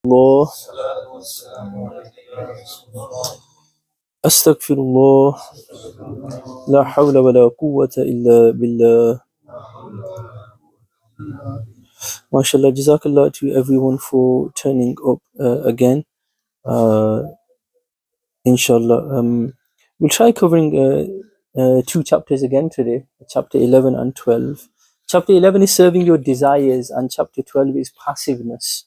الله أستغفر الله لا حول ولا قوة إلا بالله. MashaAllah, Jazakallah to everyone for turning up again. Uh, inshallah. We'll try covering two chapters again today, chapter 11 and 12. Chapter 11 is serving your desires, and chapter 12 is passiveness.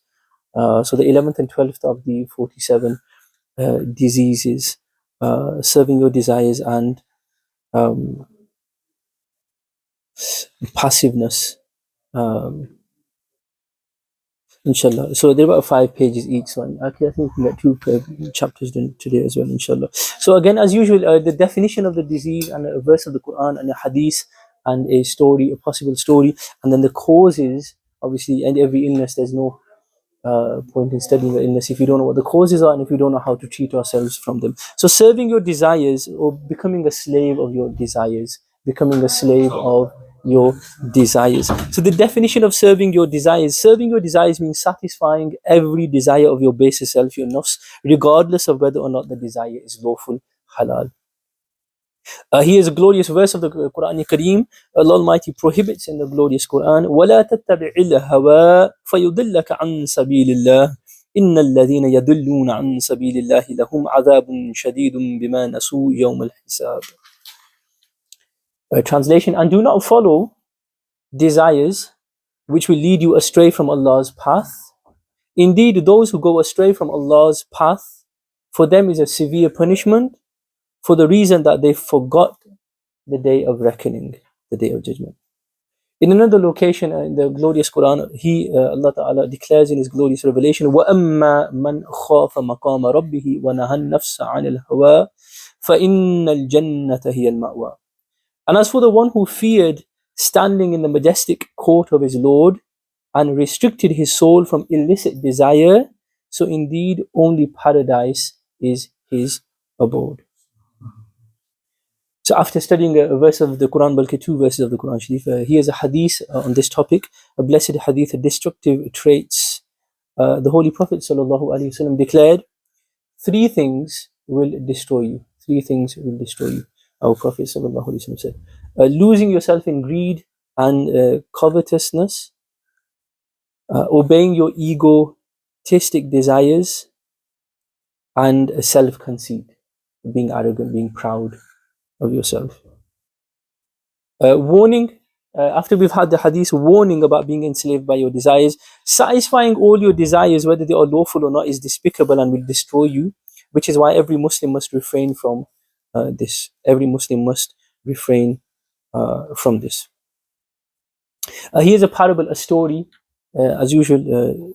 So the 11th and 12th of the 47 diseases, serving your desires and um, passiveness. Um, Inshallah. So there are about 5 pages each. So I think we can get two chapters done today as well, inshallah. So again, as usual, the definition of the disease and a verse of the Quran and a hadith and a story, a possible story, and then the causes. Obviously, and every illness, there's no point in studying the illness if you don't know what the causes are and if you don't know how to treat ourselves from them. So serving your desires or becoming a slave of your desires, becoming a slave of your desires. So the definition of serving your desires means satisfying every desire of your base self, your nafs, regardless of whether or not the desire is lawful, halal. Here is a glorious verse of the Quran Kareem. Allah Almighty prohibits in the glorious Quran, وَلَا تَتَّبِعِ الْهَوَىٰ فَيُضِلَّكَ عَنْ سَبِيلِ اللَّهِ إِنَّ الَّذِينَ يَضِلُّونَ عَنْ سَبِيلِ اللَّهِ لَهُمْ عَذَابٌ شَدِيدٌ بِمَا نَسُوا يَوْمَ الْحِسَابِ. Translation: and do not follow desires which will lead you astray from Allah's path. Indeed, those who go astray from Allah's path, for them is a severe punishment for the reason that they forgot the day of reckoning, the day of judgment. In another location in the glorious Quran, Allah Ta'ala declares in His glorious revelation, وَأَمَّا مَنْ خَافَ مَقَامَ رَبِّهِ وَنَهَى النَّفْسَ عَنِ الْهَوَىٰ فَإِنَّ الْجَنَّةَ هِيَ الْمَأْوَىٰ. And as for the one who feared standing in the majestic court of his Lord and restricted his soul from illicit desire, so indeed only paradise is his abode. So after studying a verse of the Quran, balki two verses of the Quran Sharif, here's a hadith on this topic, a blessed hadith, destructive traits. The Holy Prophet ﷺ declared, 3 things will destroy you. 3 things will destroy you. Our Prophet ﷺ said, losing yourself in greed and covetousness, obeying your egotistic desires, and self-conceit, being arrogant, being proud of yourself. Warning, after we've had the hadith, warning about being enslaved by your desires. Satisfying all your desires, whether they are lawful or not, is despicable and will destroy you, which is why every Muslim must refrain from this. Every Muslim must refrain from this. Here's a parable, a story, as usual,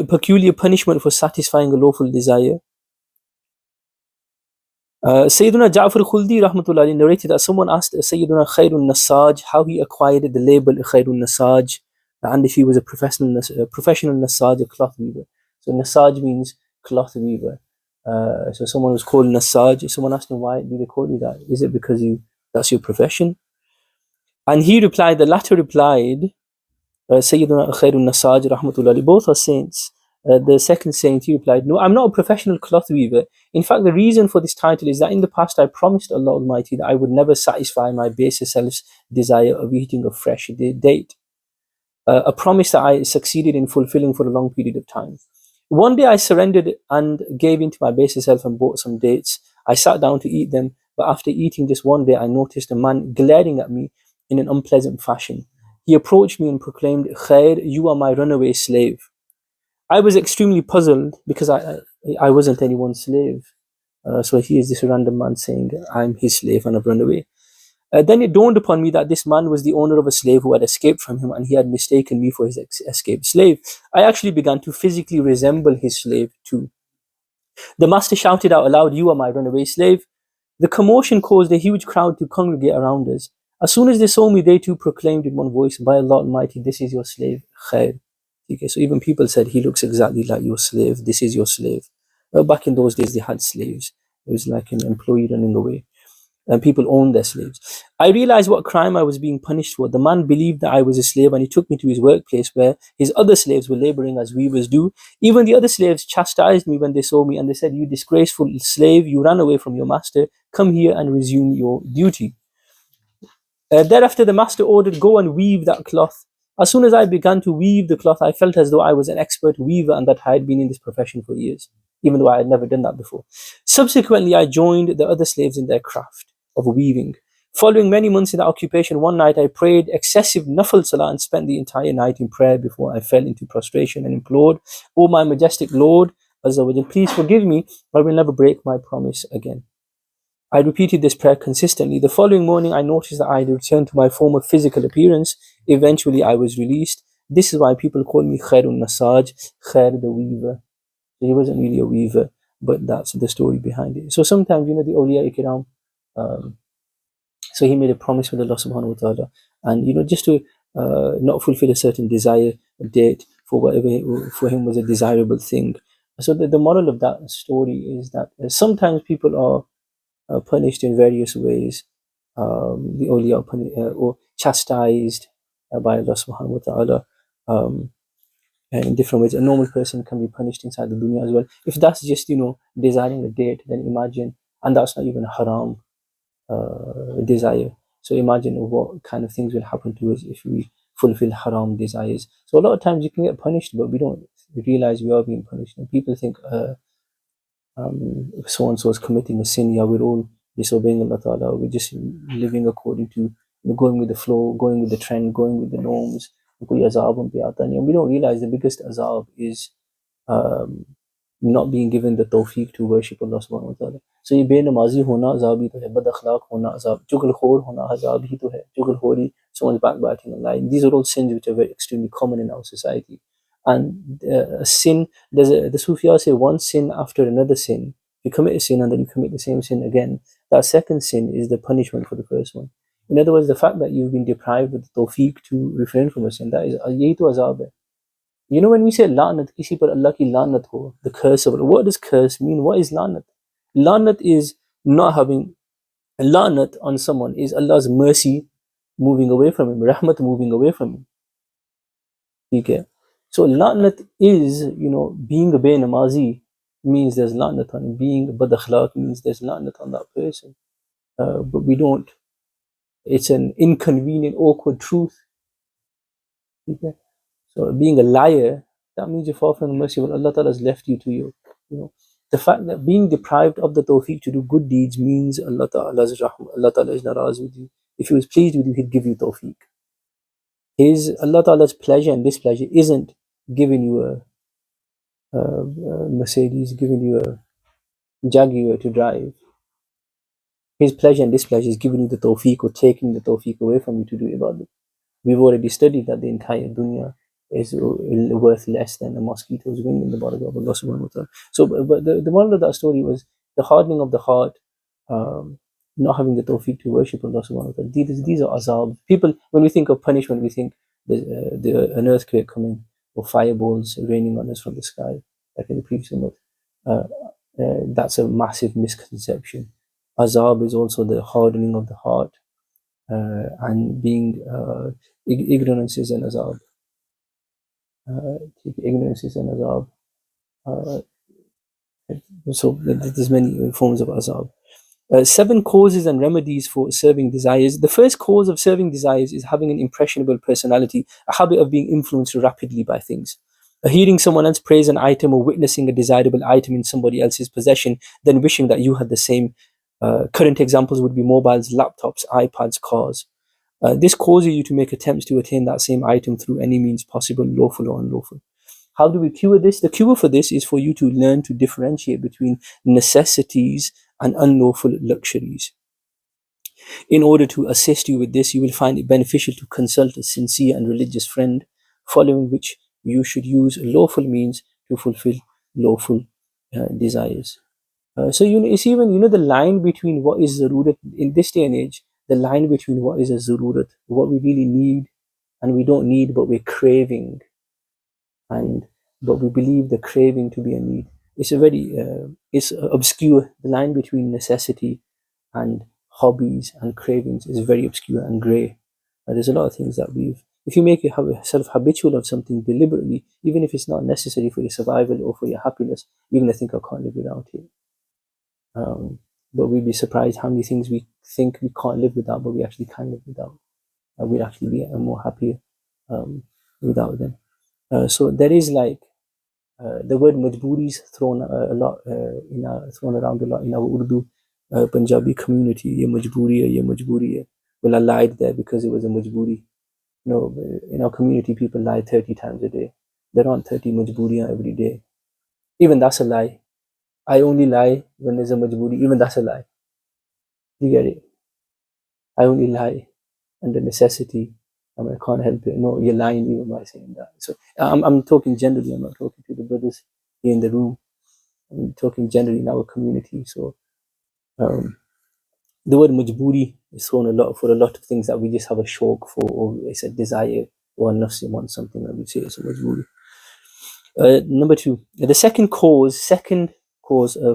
peculiar punishment for satisfying a lawful desire. Sayyiduna Ja'far Khuldi rahmatullahi narrated that someone asked Sayyiduna Khairun Nasaj how he acquired the label Khairun Nasaj and if he was a professional Nasaj, a cloth weaver. So Nasaj means cloth weaver. So someone was called Nasaj. Someone asked him, why do they call you that? Is it because that's your profession? And he replied, the latter replied, Sayyiduna Khairun Nasaj rahmatullahi, both are saints. The second saint, he replied, no, I'm not a professional cloth weaver. In fact, the reason for this title is that in the past I promised Allah Almighty that I would never satisfy my baser self's desire of eating a fresh date. A promise that I succeeded in fulfilling for a long period of time. One day I surrendered and gave in to my baser self and bought some dates. I sat down to eat them, but after eating just one day, I noticed a man glaring at me in an unpleasant fashion. He approached me and proclaimed, Khair, you are my runaway slave. I was extremely puzzled because I wasn't anyone's slave. So here's this random man saying, I'm his slave and I've run away. Then it dawned upon me that this man was the owner of a slave who had escaped from him and he had mistaken me for his escaped slave. I actually began to physically resemble his slave too. The master shouted out aloud, you are my runaway slave. The commotion caused a huge crowd to congregate around us. As soon as they saw me, they too proclaimed in one voice, by Allah Almighty, this is your slave, Khair. Okay, so even people said, he looks exactly like your slave, this is your slave. Back in those days, they had slaves. It was like an employee running away. and people owned their slaves. I realized what crime I was being punished for. The man believed that I was a slave and he took me to his workplace where his other slaves were laboring as weavers do. Even the other slaves chastised me when they saw me and they said, "You disgraceful slave, you ran away from your master. Come here and resume your duty." Thereafter, the master ordered, "Go and weave that cloth." As soon as I began to weave the cloth, I felt as though I was an expert weaver and that I had been in this profession for years, even though I had never done that before. Subsequently, I joined the other slaves in their craft of weaving. Following many months in that occupation, one night I prayed excessive nafal salah and spent the entire night in prayer before I fell into prostration and implored, "O my majestic Lord, Azza wa Jal, please forgive me. I will never break my promise again." I repeated this prayer consistently. The following morning, I noticed that I had returned to my former physical appearance. Eventually, I was released. This is why people call me Khairun Nasaj, Khair the weaver. So he wasn't really a weaver, but that's the story behind it. So sometimes, the awliya ikram, um, so he made a promise with Allah subhanahu wa ta'ala, and just to not fulfill a certain desire, a date for whatever for him was a desirable thing. So the moral of that story is that sometimes people are punished in various ways. The awliya are or chastised by Allah subhanahu wa ta'ala in different ways. A normal person can be punished inside the dunya as well. If that's just, desiring a date, then imagine, and that's not even a haram desire. So imagine what kind of things will happen to us if we fulfill haram desires. So a lot of times you can get punished, but we don't realize we are being punished. And people think, so and so is committing a sin. Yeah, we're all disobeying Allah Ta'ala. We're just living according to, going with the flow, going with the trend, going with the norms. And we don't realize the biggest azab is um, not being given the tawfiq to worship Allah subhanahu wa ta'ala. So ये बेनमाजी होना अजाब ही तो है, बद अखलाक होना अजाब, चुगलखोर होना अजाब ही तो है, चुगलखोरी, someone's backbiting and lying. These are all sins which are very extremely common in our society. And a sin, the Sufiyas say one sin after another sin. You commit a sin and then you commit the same sin again. That second sin is the punishment for the first one. In other words, the fact that you've been deprived of the tawfiq to refrain from a sin, that is, यही तो अजाब है. When we say la'nat, kisi par Allah ki la'nat ho, the curse of Allah, what does curse mean? What is la'nat? La'nat is not having, la'nat on someone is Allah's mercy moving away from him, rahmat moving away from him. Okay? So la'nat is, being a namazi means there's la'nat on him. Being a bad akhlaq means there's la'nat on that person. But we don't. It's an inconvenient, awkward truth. Okay? So being a liar, that means you're far from the mercy of Allah Ta'ala has left you to you. The fact that being deprived of the tawfiq to do good deeds means Allah Ta'ala's rahmah, Allah Ta'ala is naraz with you. If He was pleased with you, He'd give you tawfiq. Allah Ta'ala's pleasure and displeasure isn't giving you a Mercedes, giving you a Jaguar to drive. His pleasure and displeasure is giving you the tawfiq or taking the tawfiq away from you to do ibadah. We've already studied that the entire dunya is worth less than a mosquito's wing in the body of Allah subhanahu wa ta'ala. So, but the moral of that story was the hardening of the heart, not having the tawfiq to worship Allah subhanahu wa ta'ala. These are azab. People, when we think of punishment, we think an earthquake coming or fireballs raining on us from the sky, like in the previous month. That's a massive misconception. Azab is also the hardening of the heart, and being ignorance is an azab. Ignorance is an azab. So there's many forms of azab. 7 causes and remedies for serving desires. The first cause of serving desires is having an impressionable personality, a habit of being influenced rapidly by things. Hearing someone else praise an item or witnessing a desirable item in somebody else's possession, then wishing that you had the same. Current examples would be mobiles, laptops, iPads, cars. This causes you to make attempts to attain that same item through any means possible, lawful or unlawful. How do we cure this? The cure for this is for you to learn to differentiate between necessities and unlawful luxuries. In order to assist you with this, you will find it beneficial to consult a sincere and religious friend, following which you should use lawful means to fulfill lawful desires. So it's even the line between what is zarurat in this day and age, the line between what is a zarurat, what we really need and we don't need, but we're craving, but we believe the craving to be a need. It's a very it's obscure, the line between necessity and hobbies and cravings is very obscure and grey. There's a lot of things that if you make yourself habitual of something deliberately, even if it's not necessary for your survival or for your happiness, you're going to think, I can't live without it. But we'd be surprised how many things we think we can't live without, but we actually can live without. We'd actually be more happier without them. So there is like the word majboori is thrown thrown around a lot in our Urdu Punjabi community. Ye majboori hai, ye majboori hai. Well, I lied there because it was a majboori. No, in our community, people lie 30 times a day. There aren't 30 majbooriyan every day. Even that's a lie. I only lie when there's a majboori. Even that's a lie. You get it? I only lie under necessity. I mean, I can't help it. No, you're lying even by saying that. So I'm talking generally. I'm not talking to the brothers here in the room. I'm talking generally in our community. So the word majboori is thrown a lot for a lot of things that we just have a shauq for, or it's a desire, or a nafs wants something that we say it's a majboori. Number two, the second cause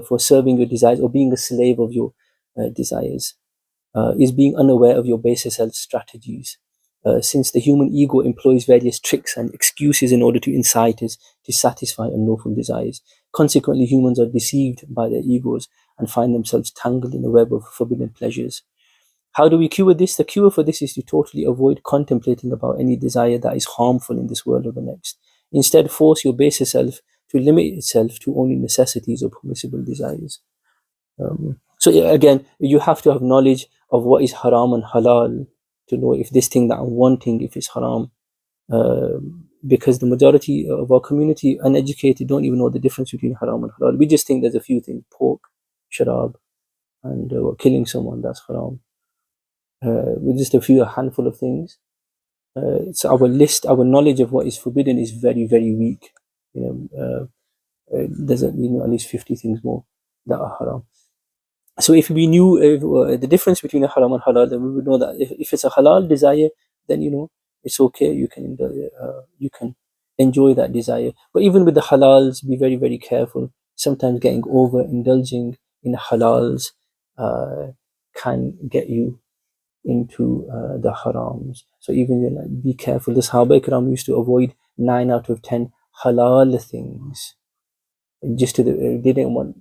for serving your desires or being a slave of your desires is being unaware of your baser self strategies. Since the human ego employs various tricks and excuses in order to incite us to satisfy unlawful desires. Consequently, humans are deceived by their egos and find themselves tangled in a web of forbidden pleasures. How do we cure this? The cure for this is to totally avoid contemplating about any desire that is harmful in this world or the next. Instead, force your baser self to limit itself to only necessities or permissible desires. So again, you have to have knowledge of what is haram and halal to know if this thing that I'm wanting, if it's haram. Because the majority of our community, uneducated, don't even know the difference between haram and halal. We just think there's a few things: pork, sharab, and killing someone, that's haram. With just a handful of things. So our knowledge of what is forbidden is very, very weak. There's at least 50 things more that are haram. So if we knew the difference between a haram and halal, then we would know that if it's a halal desire, then it's okay. You can enjoy that desire. But even with the halals, be very, very careful. Sometimes getting over indulging in halals can get you into the harams. So even be careful. The Sahaba Ikram used to avoid 9 out of 10 halal things. They didn't want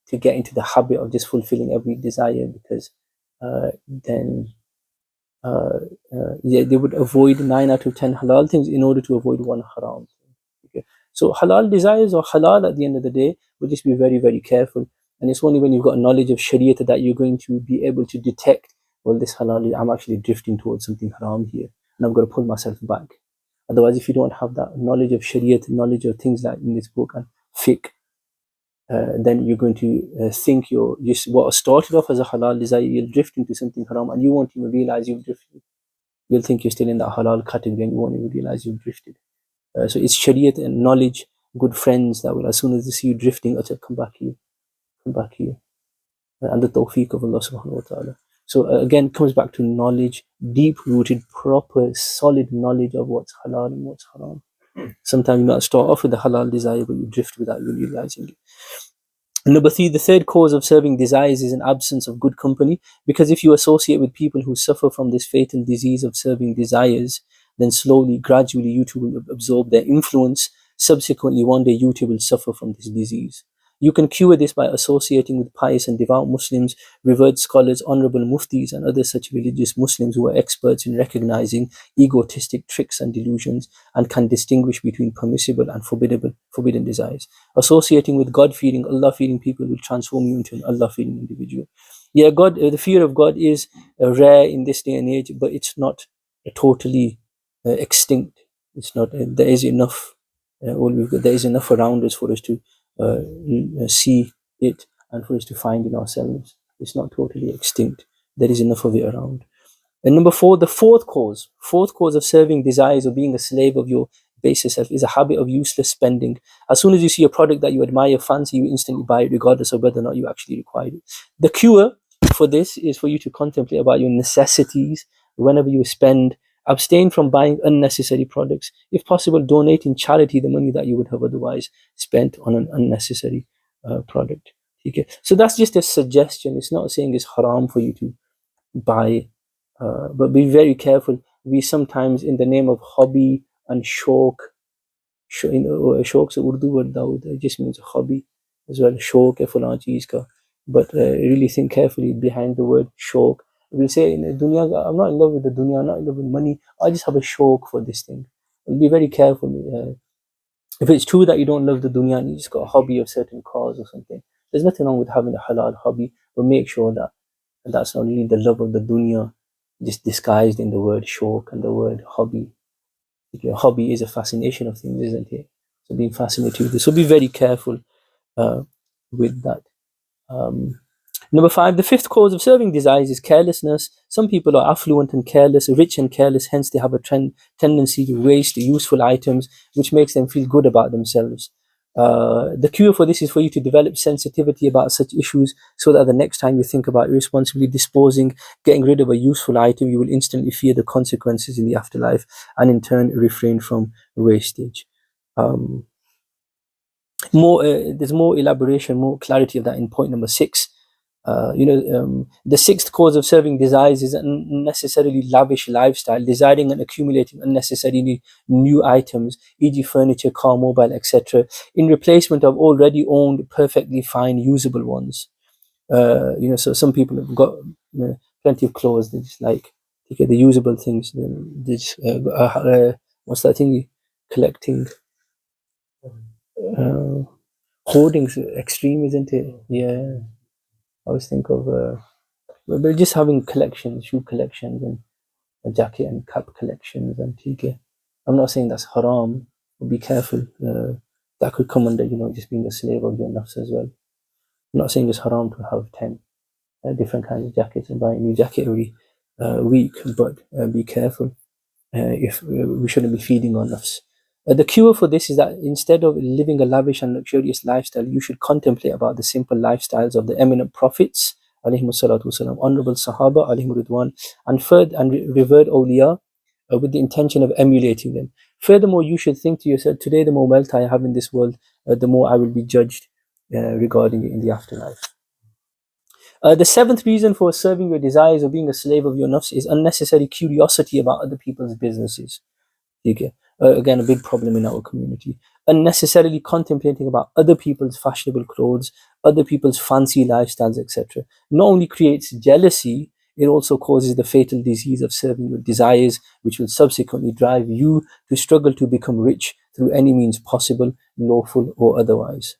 to get into the habit of just fulfilling every desire, because then they would avoid 9 out of 10 halal things in order to avoid one haram. Okay. So halal desires or halal at the end of the day, but just be very, very careful. And it's only when you've got knowledge of Shariat that you're going to be able to detect, well, this halal, I'm actually drifting towards something haram here, and I've got to pull myself back. Otherwise, if you don't have that knowledge of Shariat, knowledge of things like in this book and fiqh, then you're going to think what started off as a halal desire, you'll drift into something haram, and you won't even realize you've drifted. You'll think you're still in that halal category, and you won't even realize you've drifted. So it's Shariat and knowledge, good friends that will, as soon as they see you drifting, come back here, and the tawfiq of Allah subhanahu wa ta'ala. So again, it comes back to knowledge, deep-rooted, proper, solid knowledge of what's halal and what's haram. Sometimes you might start off with a halal desire, but you drift without even realizing it. Number three, the third cause of serving desires is an absence of good company. Because if you associate with people who suffer from this fatal disease of serving desires, then slowly, gradually, you too will absorb their influence. Subsequently, one day you too will suffer from this disease. You can cure this by associating with pious and devout Muslims, revered scholars, honorable muftis, and other such religious Muslims who are experts in recognizing egotistic tricks and delusions and can distinguish between permissible and forbidden desires. Associating with God-fearing, Allah-fearing people will transform you into an Allah-fearing individual. Yeah, the fear of God is rare in this day and age, but it's not totally extinct. It's not. There is enough. There is enough around us for us to see it and for us to find in ourselves. It's not totally extinct. There is enough of it around. And number four, the fourth cause of serving desires or being a slave of your baser self is a habit of useless spending. As soon as you see a product that you admire, fancy, you instantly buy it, regardless of whether or not you actually require it. The cure for this is for you to contemplate about your necessities. Whenever you spend, abstain from buying unnecessary products. If possible, donate in charity the money that you would have otherwise spent on an unnecessary product. Okay? So that's just a suggestion. It's not saying it's haram for you to by, but be very careful. We sometimes, in the name of hobby and shok, शौक से Urdu word Dawood it just means hobby as well. शौक है फलां चीज़ का, but really think carefully behind the word shok. We'll say in dunya, I'm not in love with the dunya, I'm not in love with money, I just have a shok for this thing. Be very careful. If it's true that you don't love the dunya and you just got a hobby of certain cause or something, there's nothing wrong with having a halal hobby, but make sure that that's not really the love of the dunya, just disguised in the word shok and the word hobby. Your hobby is a fascination of things, isn't it? So being fascinated with it. So be very careful with that. Number 5, the fifth cause of serving desires is carelessness. Some people are affluent and careless, rich and careless, hence they have a tendency to waste useful items, which makes them feel good about themselves. The cure for this is for you to develop sensitivity about such issues, so that the next time you think about irresponsibly disposing, getting rid of a useful item, you will instantly fear the consequences in the afterlife and in turn refrain from wastage. There's more elaboration, more clarity of that in point number 6. The sixth cause of serving desires is an unnecessarily lavish lifestyle, desiring and accumulating unnecessarily new items, e.g., furniture, car, mobile, etc., in replacement of already owned, perfectly fine, usable ones. So some people have got plenty of clothes. They just like to get the usable things. They just what's that thing? Collecting. Hoarding's extreme, isn't it? Yeah. I always think of we're just having collections, shoe collections, and a jacket and cap collections, and TK. I'm not saying that's haram, but be careful. That could come under, just being a slave of your nafs as well. I'm not saying it's haram to have 10 different kinds of jackets and buy a new jacket every week, but be careful. If we shouldn't be feeding on nafs. The cure for this is that instead of living a lavish and luxurious lifestyle, you should contemplate about the simple lifestyles of the eminent prophets, alayhimu salatu wasalam, honorable Sahaba, alayhimu ridwan, and revered awliya, with the intention of emulating them. Furthermore, you should think to yourself, today the more wealth I have in this world, the more I will be judged regarding it in the afterlife. The seventh reason for serving your desires or being a slave of your nafs is unnecessary curiosity about other people's businesses. Okay. Again, a big problem in our community. Unnecessarily contemplating about other people's fashionable clothes, other people's fancy lifestyles, etc. Not only creates jealousy, it also causes the fatal disease of serving your desires, which will subsequently drive you to struggle to become rich through any means possible, lawful or otherwise.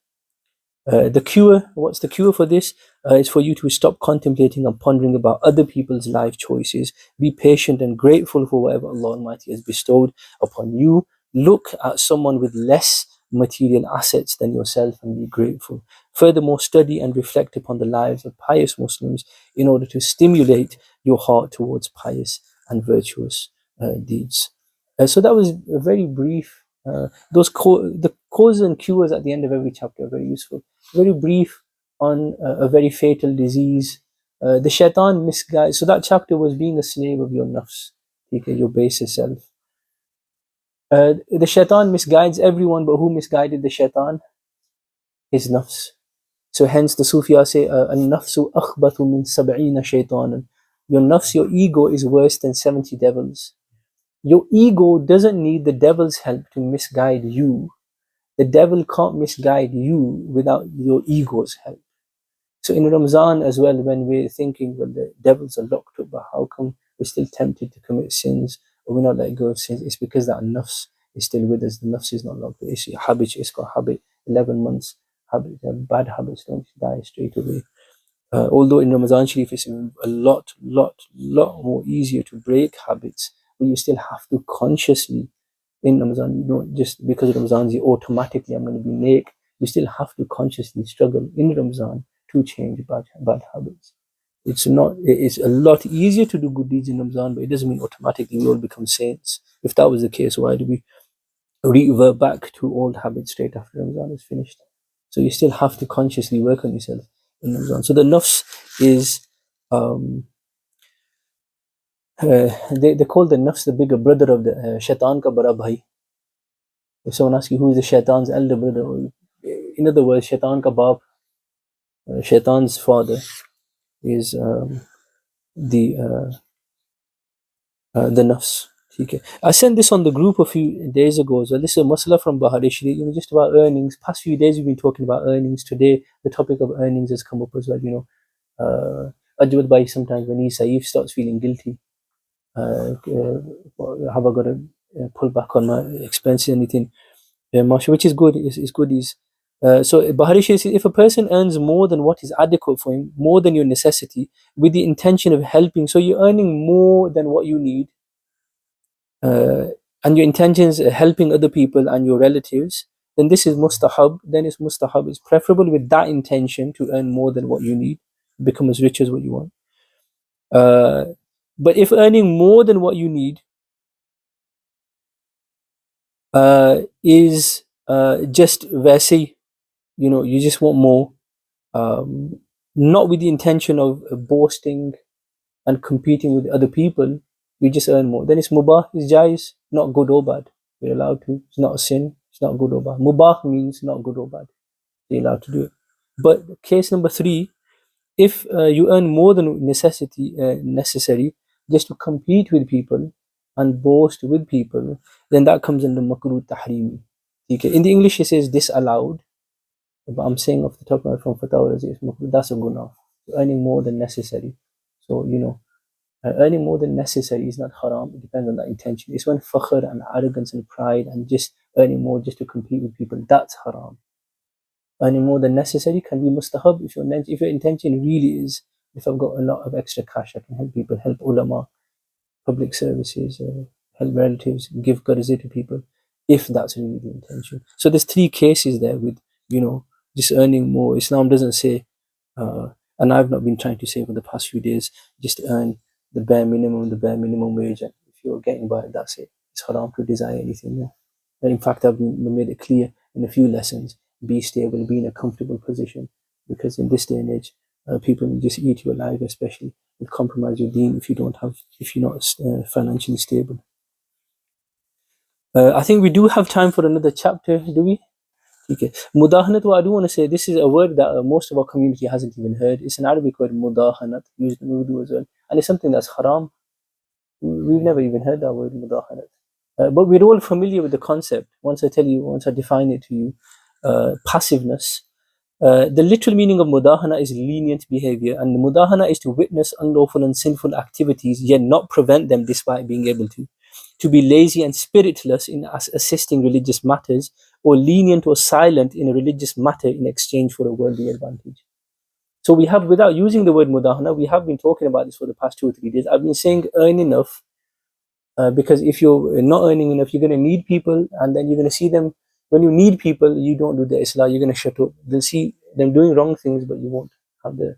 What's the cure for this? Is for you to stop contemplating and pondering about other people's life choices. Be patient and grateful for whatever Allah Almighty has bestowed upon you. Look at someone with less material assets than yourself and be grateful. Furthermore, study and reflect upon the lives of pious Muslims in order to stimulate your heart towards pious and virtuous deeds. So that was a very brief. The causes and cures at the end of every chapter are very useful. Very brief on a very fatal disease. The shaitan misguides. So that chapter was being a slave of your nafs, your baser self. The shaitan misguides everyone, but who misguided the shaitan? His nafs. So hence the Sufiyas say, "An-nafsu akhbathu min sab'ina shaytanan." Your nafs, your ego, is worse than 70 devils. Your ego doesn't need the devil's help to misguide you. The devil can't misguide you without your ego's help. So in Ramzan as well, when we're thinking, well, the devils are locked up, but how come we're still tempted to commit sins, or we're not letting go of sins? It's because that nafs is still with us. The nafs is not locked up. It's your habit. It's got habit. 11 months habit. Bad habits don't die straight away. Although in Ramadan Sharif it's a lot more easier to break habits, but you still have to consciously in Ramadan. You don't just because Ramadan you automatically I'm going to be make. You still have to consciously struggle in Ramadan to change bad habits. It's not. It's a lot easier to do good deeds in Ramadan, but it doesn't mean automatically we all become saints. If that was the case, why do we revert back to old habits straight after Ramadan is finished? So you still have to consciously work on yourself in Ramadan. So the nafs is they call the nafs the bigger brother of the shaitan ka bara bhai. If someone asks you who is the shaitan's elder brother, in other words, shaitan ka baap, shaitan's father is the nafs. Okay. I sent this on the group a few days ago. So this is a masala from Bahari Sharif, just about earnings. Past few days we've been talking about earnings. Today the topic of earnings has come up as well. Ajwad Bhai, sometimes when he's Saif starts feeling guilty, have I got to pull back on my expenses, anything? Masha, which is good. Is good. So Bahari Sharif says, if a person earns more than what is adequate for him, more than your necessity, with the intention of helping, so you're earning more than what you need, uh, and your intentions are helping other people and your relatives, then this is mustahab. Then it's mustahab. It's preferable with that intention to earn more than what you need, become as rich as what you want. But if earning more than what you need is just vaise, you just want more, um, not with the intention of boasting and competing with other people, you just earn more. Then it's mubah, it's jais, not good or bad. You're allowed to. It's not a sin. It's not good or bad. Mubah means not good or bad. You're allowed to do it. But case number 3, if you earn more than necessary, just to compete with people and boast with people, then that comes under makruh tahrimi. Okay. In the English, it says disallowed, but I'm saying off the top of my head from Fatawa, that's a guna. Earning more than necessary. So, earning more than necessary is not haram. It depends on the intention. It's when fakhr and arrogance and pride and just earning more just to compete with people, that's haram. Earning more than necessary can be mustahab if your intention really is, if I've got a lot of extra cash, I can help people, help ulama, public services, help relatives, give qarzi to people, if that's really the intention. So there's 3 cases there with, just earning more. Islam doesn't say, uh, and I've not been trying to say for the past few days, just earn the bare minimum wage, and if you're getting by, that's it. It's haram to desire anything more. And in fact, I've made it clear in a few lessons, be stable, be in a comfortable position, because in this day and age, people will just eat you alive, especially will compromise your deen if you're not financially stable. I think we do have time for another chapter, do we? Okay. Mudahanat, what I do want to say, this is a word that most of our community hasn't even heard. It's an Arabic word, mudahanat, used in Urdu as well. And it's something that's haram. We've never even heard that word, mudahanat. But we're all familiar with the concept. Once I define it to you, passiveness. The literal meaning of mudahana is lenient behavior, and mudahana is to witness unlawful and sinful activities, yet not prevent them despite being able to. To be lazy and spiritless in assisting religious matters, or lenient or silent in a religious matter in exchange for a worldly advantage. So we have, without using the word mudahana, we have been talking about this for the past 2 or 3 days. I've been saying earn enough, because if you're not earning enough, you're going to need people, and then you're going to see them. When you need people, you don't do the islah, you're going to shut up. They'll see them doing wrong things, but you won't have the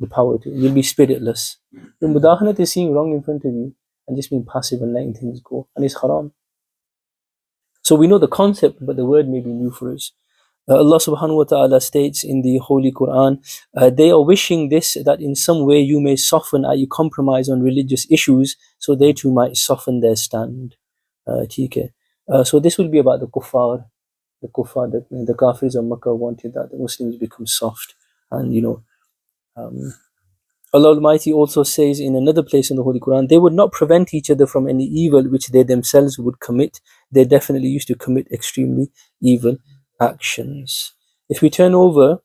power to. You'll be spiritless. The mudahanat is seeing wrong in front of you and just being passive and letting things go, and it's haram. So we know the concept, but the word may be new for us. Allah subhanahu wa ta'ala states in the Holy Quran, they are wishing this, that in some way you may soften, you compromise on religious issues, so they too might soften their stand. So this will be about the kuffar, the Kafirs of Makkah wanted that the Muslims become soft. And um, Allah Almighty also says in another place in the Holy Quran, they would not prevent each other from any evil which they themselves would commit. They definitely used to commit extremely evil actions. If we turn over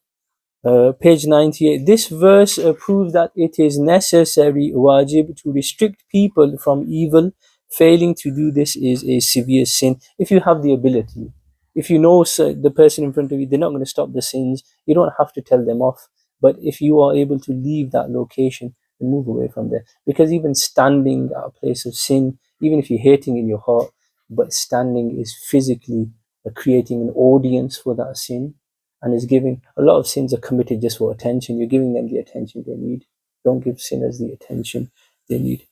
page 98, this verse proves that it is necessary, wajib, to restrict people from evil. Failing to do this is a severe sin. If you have the ability, if you know the person in front of you, they're not going to stop the sins, you don't have to tell them off. But if you are able to leave that location and move away from there, because even standing at a place of sin, even if you're hating in your heart, but standing is physically creating an audience for that sin, and is giving, a lot of sins are committed just for attention. You're giving them the attention they need. Don't give sinners the attention they need.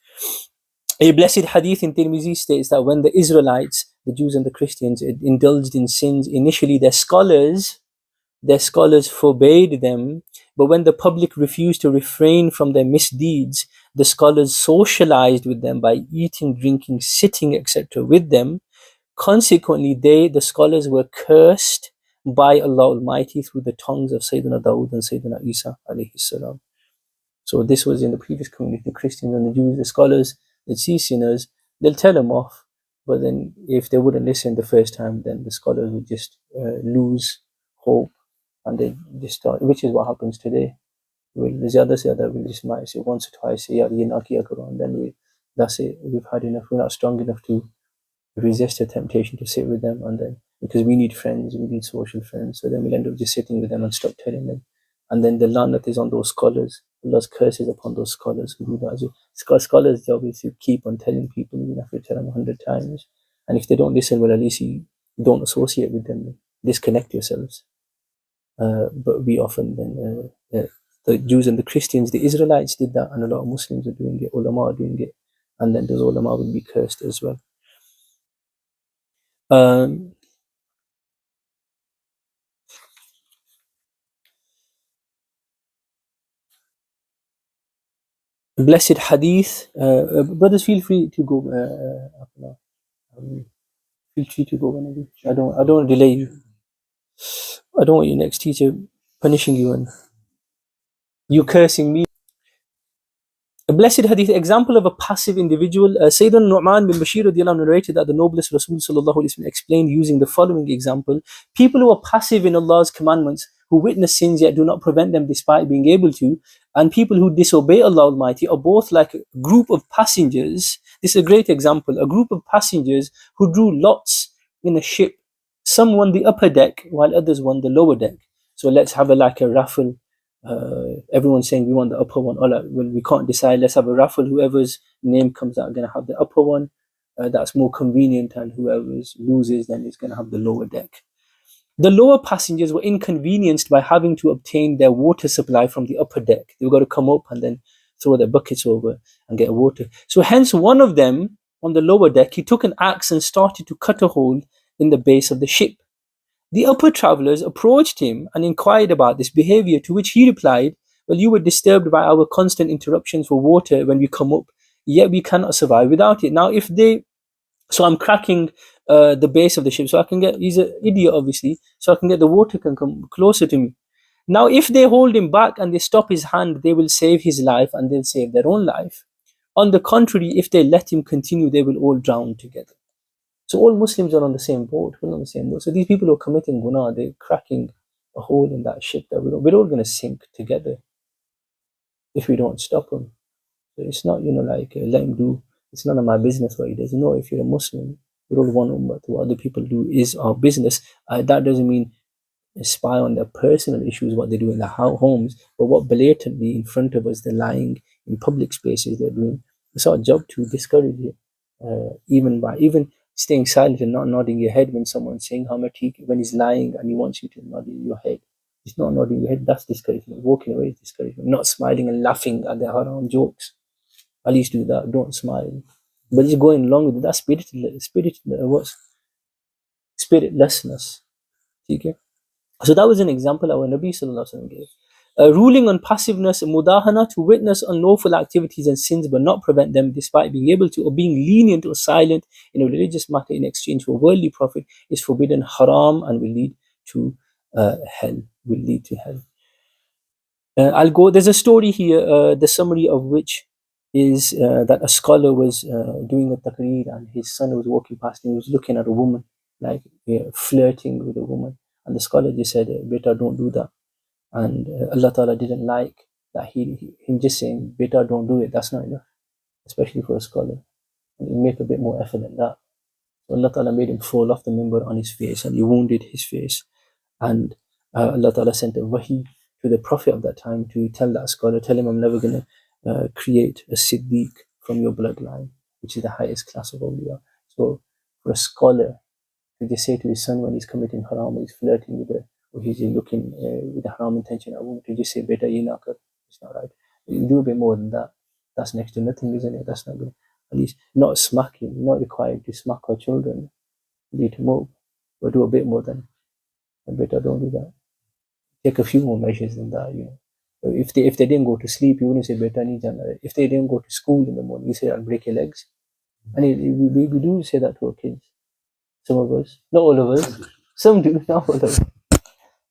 A blessed hadith in Tirmizi states that when the Israelites, the Jews and the Christians, indulged in sins, initially their scholars forbade them, but when the public refused to refrain from their misdeeds, the scholars socialized with them by eating, drinking, sitting, etc. with them. Consequently, the scholars, were cursed by Allah Almighty through the tongues of Sayyidina Dawood and Sayyidina Isa alayhi salam. So this was in the previous community, the Christians and the Jews, the scholars, they'd see sinners, they'll tell them off, but then if they wouldn't listen the first time, then the scholars would just lose hope, and they just start, which is what happens today. We'll just might say once or twice, yeah, and then that's it. We've had enough. We're not strong enough to resist the temptation to sit with them, and then because we need friends, we need social friends, so then we'll end up just sitting with them and stop telling them, and then the lanat is on those scholars. Allah's curses upon those scholars who do that. So scholars' job is to keep on telling people, even if you tell them 100 times, and if they don't listen, well, at least you don't associate with them, disconnect yourselves. But we often then the Jews and the Christians, the Israelites did that, and a lot of Muslims are doing it, ulama are doing it, and then those ulama will be cursed as well. Blessed hadith. Brothers, feel free to go. Feel free to go whenever. I don't delay you. I don't want your next teacher punishing you and you cursing me. A blessed hadith, example of a passive individual. Sayyidina Nu'man bin Bashir narrated that the noblest Rasul sallallahu alaihi wasallam explained using the following example: people who are passive in Allah's commandments, who witness sins yet do not prevent them despite being able to, and people who disobey Allah Almighty are both like a group of passengers. This is a great example. A group of passengers who drew lots in a ship. Some won the upper deck while others won the lower deck. So let's have a raffle. Everyone's saying we want the upper one. Well, we can't decide. Let's have a raffle. Whoever's name comes out going to have the upper one. That's more convenient, and whoever loses then is going to have the lower deck. The lower passengers were inconvenienced by having to obtain their water supply from the upper deck. They were going to come up and then throw their buckets over and get water. So hence one of them on the lower deck, he took an axe and started to cut a hole in the base of the ship. The upper travelers approached him and inquired about this behavior, to which he replied, well, you were disturbed by our constant interruptions for water when we come up, yet we cannot survive without it. Now, so I'm cracking the base of the ship so I can get, he's an idiot obviously, so I can get the water can come closer to me. Now, if they hold him back and they stop his hand, they will save his life and they'll save their own life. On the contrary, if they let him continue, they will all drown together. So all Muslims are on the same boat. We're on the same boat. So these people who are committing guna, they're cracking a hole in that ship that we're all going to sink together if we don't stop them. So it's not, let him do. It's none of my business what he does. If you're a Muslim, we're all one ummah. What other people do is our business. That doesn't mean spy on their personal issues, what they do in their homes, but what blatantly in front of us, they're lying in public spaces, they're doing. It's our job to discourage it, even staying silent and not nodding your head when someone's saying Hamatik, when he's lying and he wants you to nod your head. It's not nodding your head, that's discouragement. Walking away is discouragement. Not smiling and laughing at their haram jokes. At least do that, don't smile. But just going along with it, that's spiritlessness. Okay? So that was an example our Nabi Sallallahu Alaihi Wasallam gave. Ruling on passiveness, mudahana, to witness unlawful activities and sins but not prevent them despite being able to, or being lenient or silent in a religious matter in exchange for worldly profit, is forbidden, haram, and will lead to hell. I'll go. There's a story here, the summary of which is that a scholar was doing a taqreer and his son was walking past and he was looking at a woman, flirting with a woman. And the scholar just said, Beta, don't do that. And Allah Ta'ala didn't like that him just saying, Beta, don't do it. That's not enough, especially for a scholar. And he make a bit more effort than that. So Allah Ta'ala made him fall off the member on his face and he wounded his face. And Allah Ta'ala sent a wahi to the Prophet of that time to tell that scholar, tell him I'm never going to create a Siddiq from your bloodline, which is the highest class of awliya. So for a scholar to just say to his son when he's committing haram, he's flirting with her, or he's looking with a haram intention at a woman, to just say, Beta, ye na kar, it's not right. You do a bit more than that. That's next to nothing, isn't it? That's not good. At least not smacking, not required to smack our children, need to move, but do a bit more than, Beta, don't do that. Take a few more measures than that, If they didn't go to sleep, you wouldn't say, Beta, if they didn't go to school in the morning, you say, I'll break your legs. And we do say that to our kids. Some of us, not all of us. Some do, not all of us.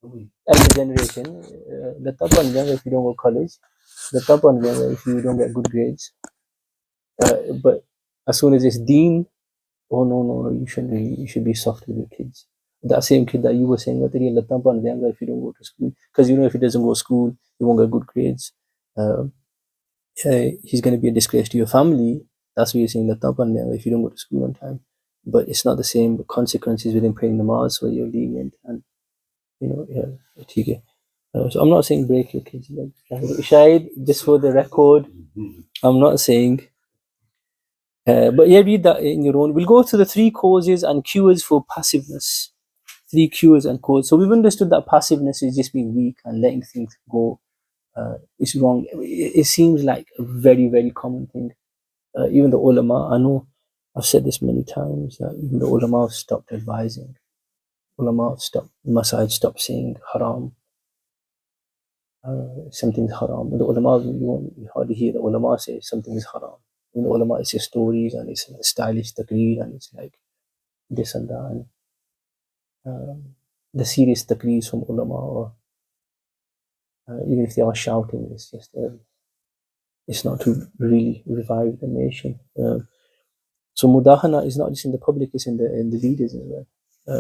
Elder generation, if you don't go to college, Latta ban jayega if you don't get good grades. But as soon as it's deen, oh no, you should be soft with your kids. That same kid that you were saying that if you don't go to school, because you know if he doesn't go to school, he won't get good grades. Uh, he's going to be a disgrace to your family. That's what you're saying if you don't go to school on time. But it's not the same consequences within praying namaz, where you're lenient and yeah. So I'm not saying break your kids' legs. Shahid, just for the record, I'm not saying. But yeah, read that in your own. We'll go to the 3 causes and cures for passiveness. 3 cures and causes. So we've understood that passiveness is just being weak and letting things go. It's wrong. It seems like a very, very common thing. Even the ulama, I know I've said this many times, that even the ulama have stopped advising. Ulama have stopped, Masajid stopped saying haram. Something's haram. The ulama, you hardly hear the ulama say something is haram. The ulama, it's just stories and it's stylish taqreer and it's like this and that. And the serious taqreers from ulama, or even if they are shouting, it's just it's not to really revive the nation. So mudahana is not just in the public; it's in the leaders as well,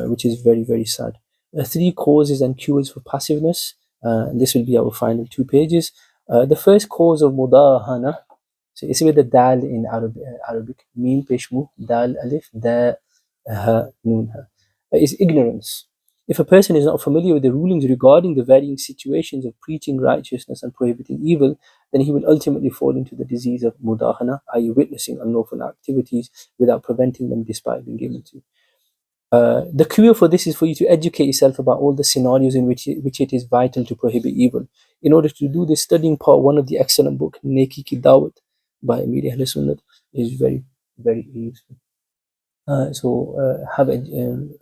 which is very, very sad. 3 causes and cures for passiveness. And this will be our final 2 pages. The first cause of mudahana. So it's with the dal in Arabic. Mim peshmu dal alif da ha noon ha. Is ignorance. If a person is not familiar with the rulings regarding the varying situations of preaching righteousness and prohibiting evil, then he will ultimately fall into the disease of mudahana, i.e., witnessing unlawful activities without preventing them despite being given to. The cure for this is for you to educate yourself about all the scenarios in which it is vital to prohibit evil. In order to do this, studying part 1 of the excellent book Neki Ki Dawat by Amir Ahl Sunnat is very, very useful.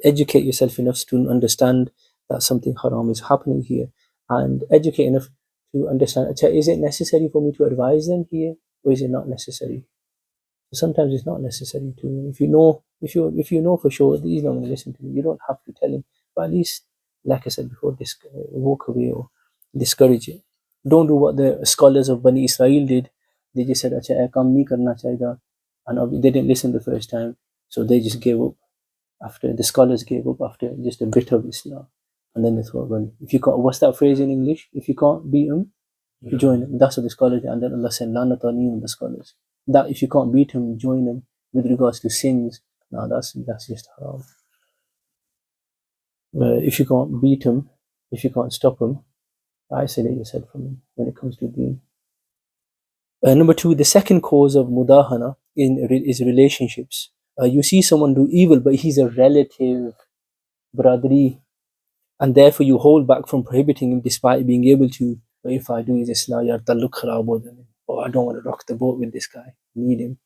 Educate yourself enough to understand that something haram is happening here, and educate enough to understand, is it necessary for me to advise them here, or is it not necessary? Sometimes it's not necessary to. If you know for sure that he's not going to listen to you, you don't have to tell him. But at least, like I said before, walk away or discourage it. Don't do what the scholars of Bani Israel did. They just said, "Acha, kam nahi karna chahega," and they didn't listen the first time, so they just gave up. After the scholars gave up after just a bit of Islam, and then they thought, well, if you can't, what's that phrase in English? If you can't beat them, you join them. That's what the scholars did, and then Allah said, "Lanat on the scholars." That if you can't beat him, join him with regards to sins. No, that's just haram. If you can't beat him, if you can't stop him, isolate yourself from him when it comes to deen. Number 2, the second cause of mudahana is relationships. You see someone do evil, but he's a relative, bradri, and therefore you hold back from prohibiting him despite being able to. If I do his islah, yaar taluk kharab ho jane. Oh, I don't want to rock the boat with this guy. I need him.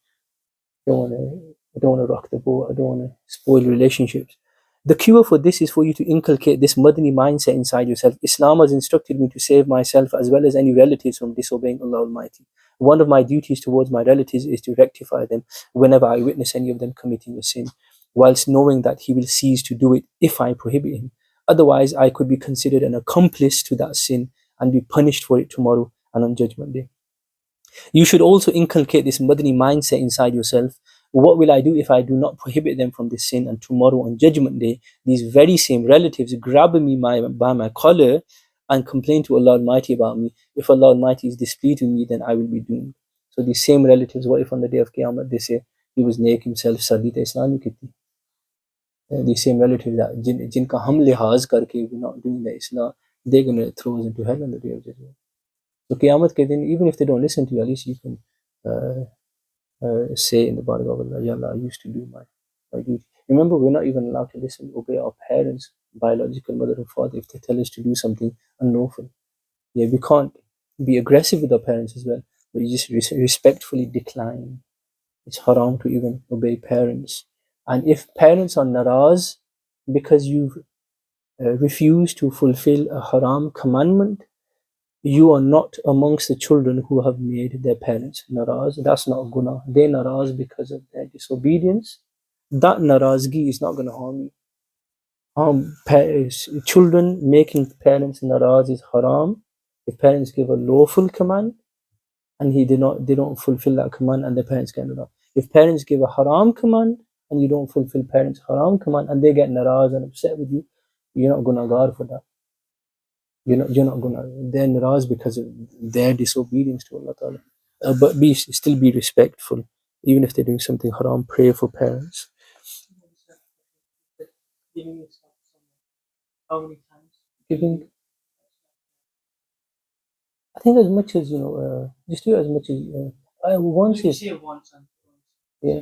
I don't want to rock the boat. I don't want to spoil relationships. The cure for this is for you to inculcate this madani mindset inside yourself. Islam has instructed me to save myself as well as any relatives from disobeying Allah Almighty. One of my duties towards my relatives is to rectify them whenever I witness any of them committing a sin, whilst knowing that He will cease to do it if I prohibit him. Otherwise, I could be considered an accomplice to that sin and be punished for it tomorrow and on Judgment Day. You should also inculcate this madani mindset inside yourself. What will I do if I do not prohibit them from this sin? And tomorrow on Judgment Day, these very same relatives grab me by my collar and complain to Allah Almighty about me. If Allah Almighty is displeased with me, then I will be doomed. So these same relatives, what if on the day of Qiyamah they say he was neck himself, Sabita Islam kiti? These same relatives that jinka hum lihaz karke we're not doing the Islam, they're going to throw us into hell on the day of Judgment. So Qiyamah ke din, even if they don't listen to you, at least you can say in the body of Allah, Ya Allah, I used to do my duty. Remember, we're not even allowed to listen, obey our parents, biological mother and father, if they tell us to do something unlawful. Yeah, we can't be aggressive with our parents as well, but you just respectfully decline. It's haram to even obey parents. And if parents are naraz because you've refused to fulfill a haram commandment, you are not amongst the children who have made their parents naraz. That's not guna. They're naraz because of their disobedience. That narazgi is not going to harm you. Children making parents naraz is haram. If parents give a lawful command, and they don't fulfill that command, and their parents get naraz. If parents give a haram command and you don't fulfill parents' haram command and they get naraz and upset with you, you're not gunagar for that. You're not gonna they're naraz because of their disobedience to Allah Ta'ala. But still be respectful, even if they're doing something haram. Pray for parents. Giving, I think as much as just do as much as once is yeah.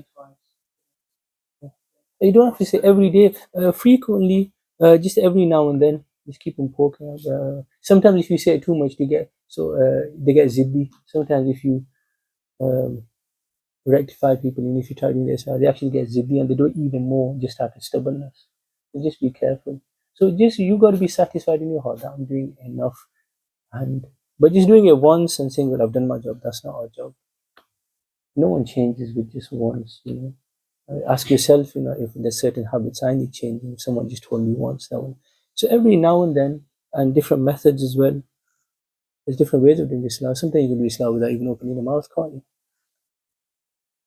You don't have to say every day, frequently, just every now and then. Just keep them poking up. Sometimes if you say it too much, they get ziddy. Sometimes if you um, rectify people, and if you try doing this, they actually get ziddy and they do it even more just out of stubbornness. So just be careful. So just you got to be satisfied in your heart that I'm doing enough, and but just doing it once and saying, "Well, I've done my job." That's not our job. No one changes with just once. Ask yourself, if there's certain habits I need changing. If someone just told me once, that one. So every now and then, and different methods as well. There's different ways of doing Islam. Sometimes you can do Islam without even opening the mouth, can't you?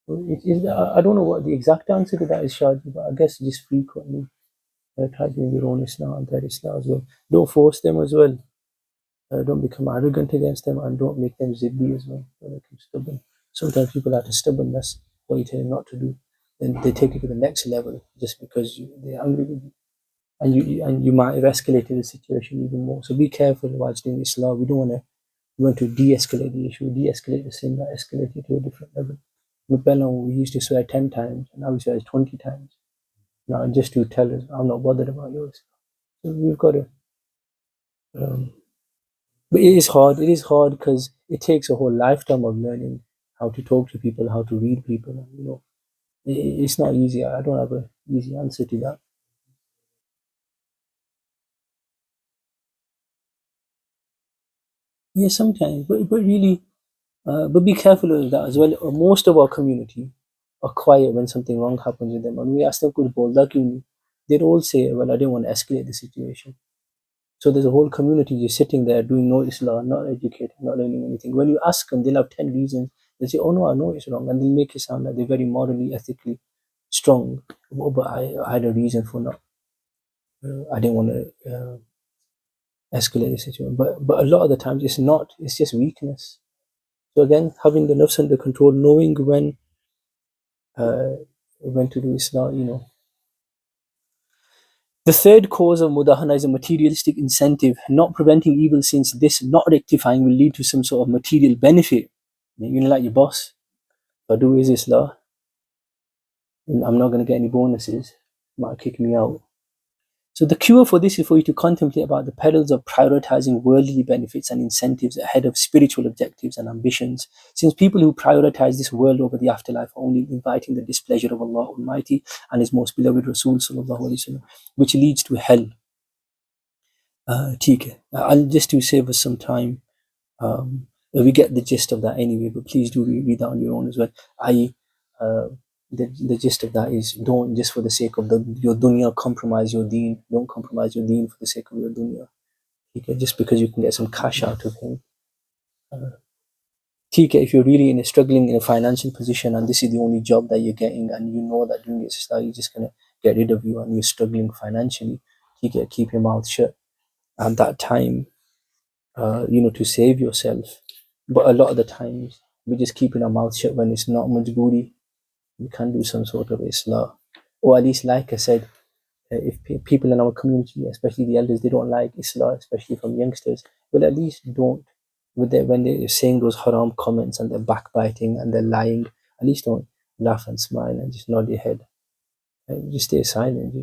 I don't know what the exact answer to that is, Shadi, but I guess just frequently try doing your own Islam, their Islam as well. Don't force them as well. Don't become arrogant against them, and don't make them zibbi as well. Don't make them stubborn. Sometimes people out of stubbornness, what you tell them not to do, then they take it to the next level just because they're angry with you. And you might have escalated the situation even more. So be careful whilst doing Islam. We want to de-escalate the issue, de-escalate the sin, that escalate it to a different level. We used to swear 10 times, and now we swear 20 times. Now, just to tell us, I'm not bothered about yours. So we've got to. Um, but it is hard. It is hard because it takes a whole lifetime of learning how to talk to people, how to read people. It's not easy. I don't have an easy answer to that. Yeah, sometimes, but really, but be careful of that as well. Most of our community are quiet when something wrong happens with them, and we ask them, "Kuch bolda kyun nahi?" They'd all say, "Well, I didn't want to escalate the situation." So there's a whole community just sitting there doing no Islam, not educated, not learning anything. When you ask them, they'll have 10 reasons. They'll say, "Oh no, I know it's wrong," and they'll make it sound like they're very morally, ethically strong. Oh, but I had a reason for not. I didn't want to escalate the situation. But a lot of the times it's not. It's just weakness. So again, having the nafs under control, knowing when to do Islam. The third cause of mudahana is a materialistic incentive, not preventing evil, since this not rectifying will lead to some sort of material benefit. Like your boss, if I do is Islam, I'm not going to get any bonuses. Might kick me out. So the cure for this is for you to contemplate about the perils of prioritizing worldly benefits and incentives ahead of spiritual objectives and ambitions. Since people who prioritize this world over the afterlife are only inviting the displeasure of Allah Almighty and His most beloved Rasul Sallallahu Alaihi Wasallam, which leads to hell. I'll just to save us some time. We get the gist of that anyway, but please do read that on your own as well. Uh, the gist of that is, don't just for the sake of your dunya compromise your deen. Don't compromise your deen for the sake of your dunya. Just because you can get some cash out of him. If you're really struggling in a financial position and this is the only job that you're getting, and you know that doing this is just gonna get rid of you, and you're struggling financially, keep your mouth shut at that time. To save yourself. But a lot of the times, we're just keeping our mouth shut when it's not majboori. We can do some sort of islah. Or at least, like I said, if people in our community, especially the elders, they don't like islah, especially from youngsters, well, at least don't, when they're saying those haram comments and they're backbiting and they're lying, at least don't laugh and smile and just nod your head. And just stay silent,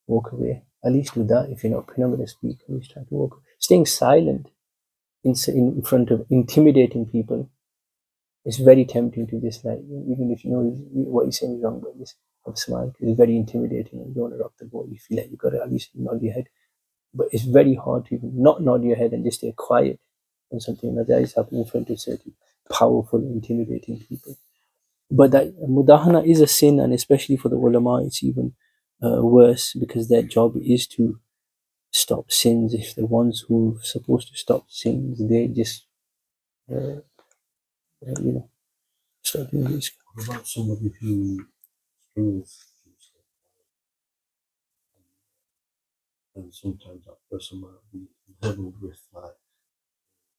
walk away. At least do that. If you're not going to speak, at least try to walk away. Staying silent in front of intimidating people, it's very tempting to just, like, even if you know what you're saying is wrong, but just have a smile. It's very intimidating, and you don't want to rock the boat. You feel like you got to at least nod your head, but it's very hard to even not nod your head and just stay quiet when something like that is happening in front of certain powerful, intimidating people. But that mudahana is a sin, and especially for the ulama, it's even worse, because their job is to stop sins. If the ones who are supposed to stop sins, they just start doing this. What about somebody who struggles and sometimes that person might be leveled with like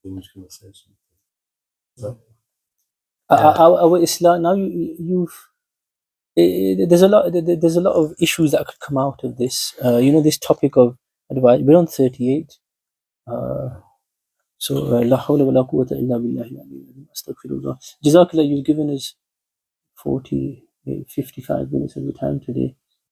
they was gonna say something. So, Our Islam now, there's a lot of issues that could come out of this. This topic of advice. We're on 38. So la hawla wa la quwwata illa billahi al-aliyyil astaghfirullah. Jazakallah, you've given us 55 minutes of your time today.